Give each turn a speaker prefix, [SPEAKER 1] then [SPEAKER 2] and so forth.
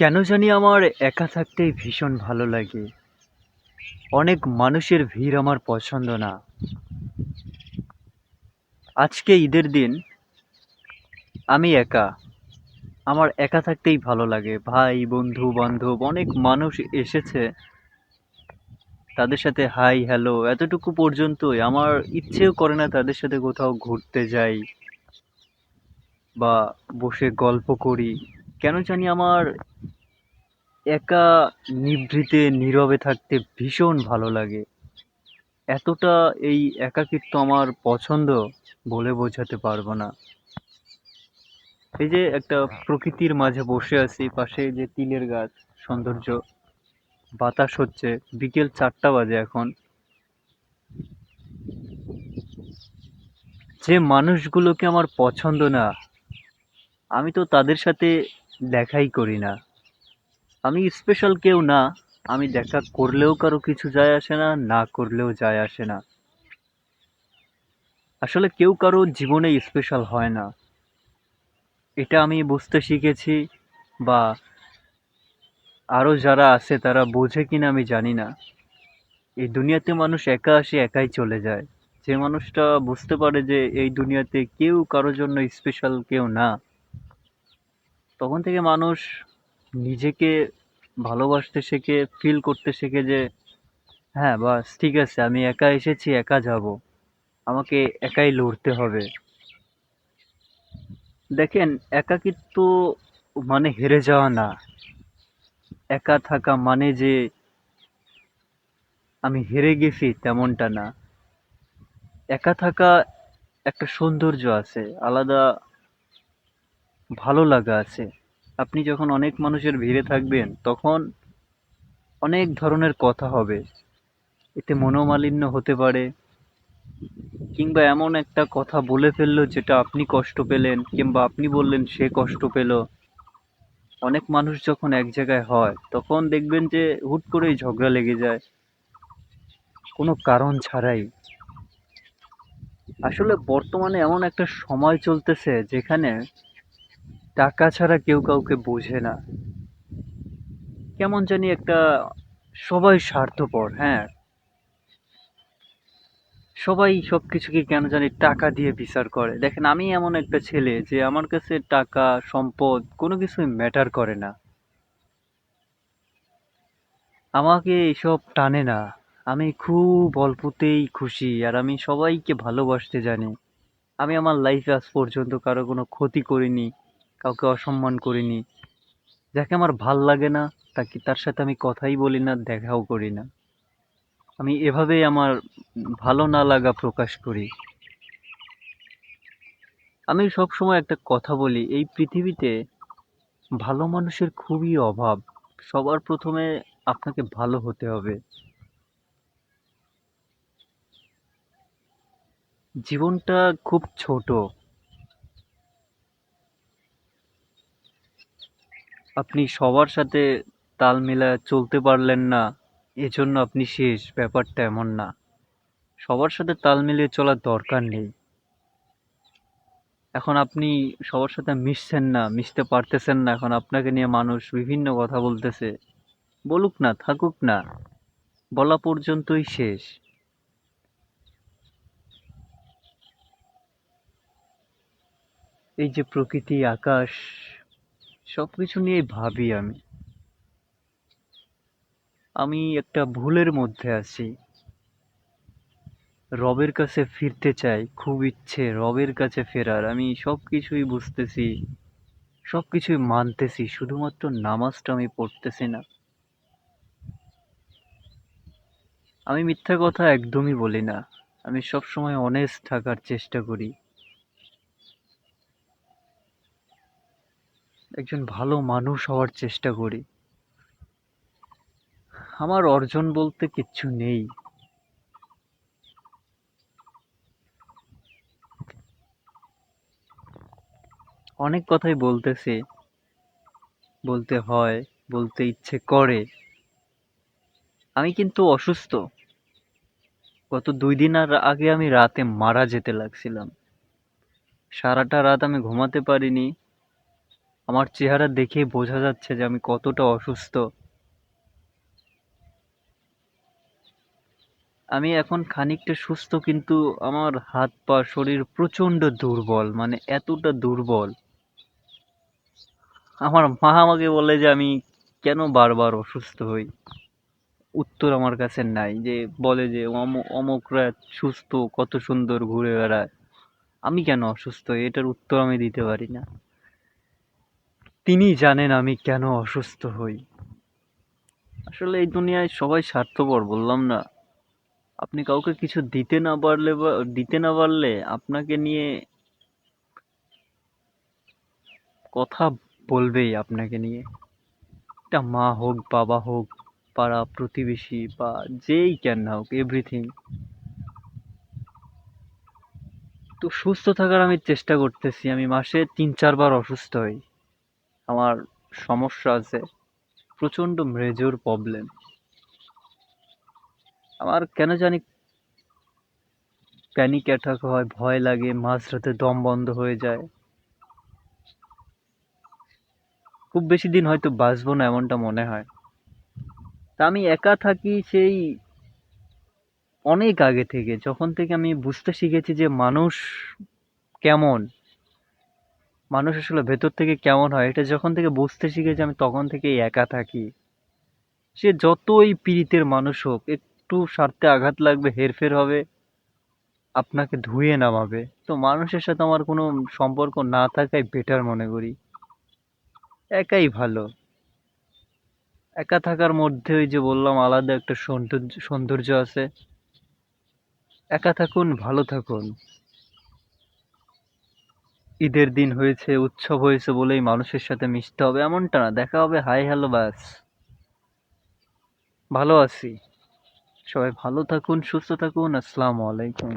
[SPEAKER 1] কেন জানি আমার একা থাকতেই ভীষণ ভালো লাগে। অনেক মানুষের ভিড় আমার পছন্দ না। আজকে ঈদের দিন আমি একা। আমার একা থাকতেই ভালো লাগে। ভাই, বন্ধু-বান্ধব অনেক মানুষ এসেছে। তাদের সাথে হাই, হ্যালো এতটুকু পর্যন্তই। আমার ইচ্ছেও করে না তাদের সাথে কোথাও ঘুরতে যাই বা বসে গল্প করি। কেন জানি আমার একা নিভৃতে নীরবে থাকতে ভীষণ ভালো লাগে। এতটা এই একাকিত্ব আমার পছন্দ বলে বোঝাতে পারবো না। এই যে একটা প্রকৃতির মাঝে বসে আছি, পাশে যে তিলের গাছ, সৌন্দর্য, বাতাস হচ্ছে, বিকেল 4টা বাজে এখন। যে মানুষগুলোকে আমার পছন্দ না, আমি তো তাদের সাথে দেখাই করি না। আমি স্পেশাল কেউ না। আমি দেখা করলেও কারো কিছু যায় আসে না, না করলেও যায় আসে না। আসলে কেউ কারো জীবনে স্পেশাল হয় না। এটা আমি বুঝতে শিখেছি, বা আরো যারা আছে তারা বোঝে কিনা আমি জানি না। এই দুনিয়াতে মানুষ একা আসে, একাই চলে যায়। যে মানুষটা বুঝতে পারে যে এই দুনিয়াতে কেউ কারো জন্য স্পেশাল কেউ না, তখন থেকে মানুষ নিজেকে ভালোবাসতে শেখে, ফিল করতে শেখে যে হ্যাঁ বাস ঠিক আছে, আমি একা এসেছি, একা যাব, আমাকে একাই লড়তে হবে। দেখেন, একাকিত্ব মানে হেরে যাওয়া না। একা থাকা মানে যে আমি হেরে গেছি তেমনটা না। একা থাকা একটা সৌন্দর্য আছে, আলাদা ভালো লাগা আছে। আপনি যখন অনেক মানুষের ভিড়ে থাকবেন, তখন অনেক ধরনের কথা হবে। এতে মনোমালিন্য হতে পারে, কিংবা এমন একটা কথা বলে ফেললো যেটা আপনি কষ্ট পেলেন, কিংবা আপনি বললেন সে কষ্ট পেল। অনেক মানুষ যখন এক জায়গায় হয়, তখন দেখবেন যে হুট করেই ঝগড়া লেগে যায়, কোনো কারণ ছাড়াই। আসলে বর্তমানে এমন একটা সময় চলতেছে যেখানে টাকা ছাড়া কেউ কাউকে বোঝে না। কেমন জানি একটা, সবাই স্বার্থপর, হ্যাঁ। সবাই সবকিছুকে কেন জানি টাকা দিয়ে বিচার করে। দেখেন, আমি এমন একটা ছেলে যে আমার কাছে টাকা, সম্পদ কোনো কিছুই ম্যাটার করে না। আমাকে এসব টানে না। আমি খুব অল্পতেই খুশি, আর আমি সবাইকে ভালোবাসতে জানি। আমি আমার লাইফে আজ পর্যন্ত কারো কোনো ক্ষতি করিনি, কাউকে অসম্মান করিনি। যাকে আমার ভাল লাগে না, তার সাথে আমি কথাই বলি না, দেখাও করি না। আমি এভাবেই আমার ভালো না লাগা প্রকাশ করি। আমি সবসময় একটা কথা বলি, এই পৃথিবীতে ভালো মানুষের খুবই অভাব। সবার প্রথমে আপনাকে ভালো হতে হবে। জীবনটা খুব ছোট। আপনি সবার সাথে তাল মেলায় চলতে পারলেন না, এজন্য আপনি শেষ, ব্যাপারটা এমন না। সবার সাথে তাল মিলিয়ে চলার দরকার নেই। এখন আপনি সবার সাথে মিশছেন না, মিশতে পারতেছেন না, এখন আপনাকে নিয়ে মানুষ বিভিন্ন কথা বলতেছে। বলুক না, থাকুক না, বলা পর্যন্তই শেষ। এই যে প্রকৃতি, আকাশ, সবকিছু নিয়ে ভাবি আমি। আমি একটা ভুলের মধ্যে আছি। রবের কাছে ফিরতে চাই, খুব ইচ্ছে রবের কাছে ফেরার। আমি সবকিছুই বুঝতেছি, সবকিছুই মানতেছি, শুধুমাত্র নামাজটা আমি পড়তেছি না। আমি মিথ্যা কথা একদমই বলি না। আমি সবসময় অনেস্ট থাকার চেষ্টা করি। একজন ভালো মানুষ হওয়ার চেষ্টা করি। আমার অর্জন বলতে কিচ্ছু নেই। অনেক কথাই বলতেছি, বলতে হয়, বলতে ইচ্ছে করে। আমি কিন্তু অসুস্থ। গত 2 দিন আগে আমি রাতে মারা যেতে লাগছিলাম। সারাটা রাত আমি ঘুমাতে পারিনি। আমার চেহারা দেখেই বোঝা যাচ্ছে যে আমি কতটা অসুস্থ। আমি এখন খানিকটা সুস্থ, কিন্তু আমার হাত পা শরীর প্রচণ্ড দুর্বল, মানে এতটা দুর্বল। আমার মা আমাকে বলে যে আমি কেন বারবার অসুস্থ হই। উত্তর আমার কাছে নাই। যে বলে যে অমুকরা সুস্থ, কত সুন্দর ঘুরে বেড়ায়, আমি কেন অসুস্থ হই, এটার উত্তর আমি দিতে পারি না। তিনি জানেন আমি কেন অসুস্থ হই। আসলে এই দুনিয়ায় সবাই স্বার্থপর, বললাম না? আপনি কাউকে কিছু দিতে না পারলে আপনাকে নিয়ে কথা বলবেই আপনাকে নিয়ে। এটা মা হোক, বাবা হোক, পাড়া প্রতিবেশী বা যেই কেন না হোক, এভরিথিং। তো সুস্থ থাকার আমি চেষ্টা করতেছি। আমি মাসে ৩-৪ বার অসুস্থ হই। আমার সমস্যা আছে, প্রচন্ড মেজর প্রবলেম। আমার কেন জানি প্যানিক অ্যাটাক হয়, ভয় লাগে, মাঝরাতে দম বন্ধ হয়ে যায়। খুব বেশি দিন হয়তো বাঁচবো না, এমনটা মনে হয়। তা আমি একা থাকি সেই অনেক আগে থেকে, যখন থেকে আমি বুঝতে শিখেছি যে মানুষ কেমন, মানুষ আসলে ভেতর থেকে কেমন হয়, এটা যখন থেকে বুঝতে শিখেছি আমি, তখন থেকেই একা থাকি। সে যতই পীড়িতের মানুষ হোক, একটু স্বার্থে আঘাত লাগবে, হেরফের হবে, আপনাকে ধুয়ে নামাবে। তো মানুষের সাথে আমার কোনো সম্পর্ক না থাকাই বেটার মনে করি। একাই ভালো। একা থাকার মধ্যে ওই যে বললাম, আলাদা একটা সৌন্দর্য আছে। একা থাকুন, ভালো থাকুন। ঈদের দিন হয়েছে, উৎসব হয়েছে বলেই মানুষের সাথে মিশতে হবে এমনটা না। দেখা হবে, হাই হ্যালো, ব্যাস। ভালো আছি। সবাই ভালো থাকুন, সুস্থ থাকুন। আসসালামু আলাইকুম।